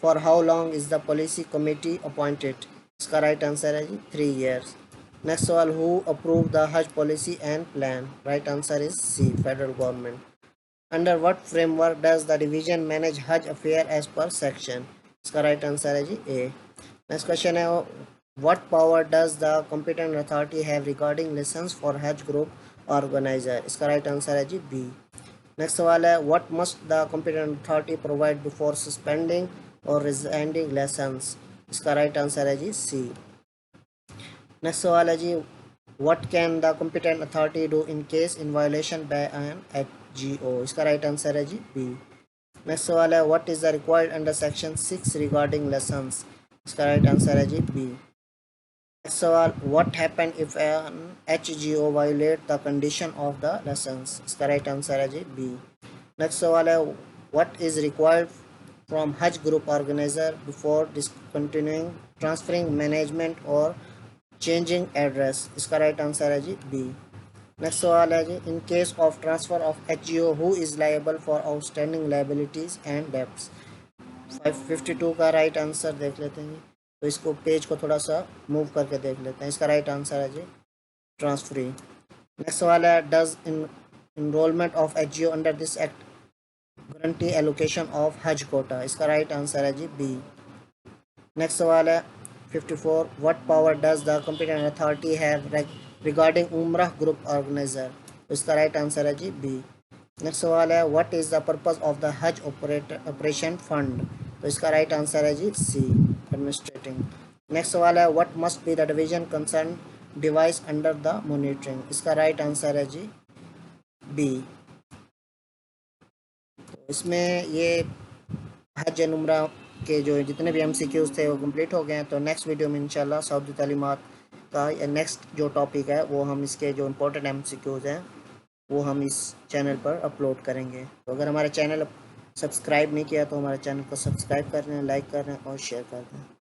For how long is the policy committee appointed? इसका right answer है जी 3 years. Next सवाल, who approved the Hajj policy and plan? Right answer is C, federal government. Under what framework does the division manage Hajj affair as per section? इसका right answer है जी A. Next question है, what power does the competent authority have regarding license for Hajj group organizer? इसका right answer है जी B. Next सवाल है, what must the competent authority provide before suspending or rescinding license? इसका right answer है जी C. Next सवाल है जी, what can the competent authority do in case in violation by an HGO? इसका right answer है जी B. Next सवाल है, what is the required under section 6 regarding license? इसका right answer है जी B. Next सवाल, what happen if an HGO violate the condition of the license? इसका right answer है जी B. Next सवाल है, what is required from Hajj group organizer before discontinuing, transferring management or changing address? इसका right answer है जी B. Next सवाल है जी, in case of transfer of HGO who is liable for outstanding liabilities and debts? 552 का right answer देख लेते हैं। तो इसको पेज को थोड़ा सा मूव करके देख लेते हैं। इसका राइट आंसर है जी ट्रांसफरी। नेक्स्ट सवाल है, does enrolment of HGO under this act guarantee allocation of Hajj quota? इसका राइट आंसर है जी बी। नेक्स्ट सवाल है 54, what power does the competent authority have regarding Umrah group organiser? इसका right answer है जी बी। नेक्स्ट सवाल है, what is the purpose of the Hajj operation fund? तो इसका राइट आंसर है जी सी, एडमिनिस्ट्रेटिंग। नेक्स्ट सवाल है, what must be the division concern device under the monitoring? इसका राइट आंसर है जी बी। तो इसमें ये हज एंड उम्रा के जो जितने भी MCQs थे वो कंप्लीट हो गए हैं। तो नेक्स्ट वीडियो में इंशाल्लाह सऊदी तालीमात का नेक्स्ट जो टॉपिक है वो हम इसके जो इम्पोर्टेंट MCQs हैं वो हम इस चैनल पर अपलोड करेंगे। तो अगर हमारे चैनल सब्सक्राइब नहीं किया तो हमारे चैनल को सब्सक्राइब कर लें, लाइक कर लें और शेयर कर दें।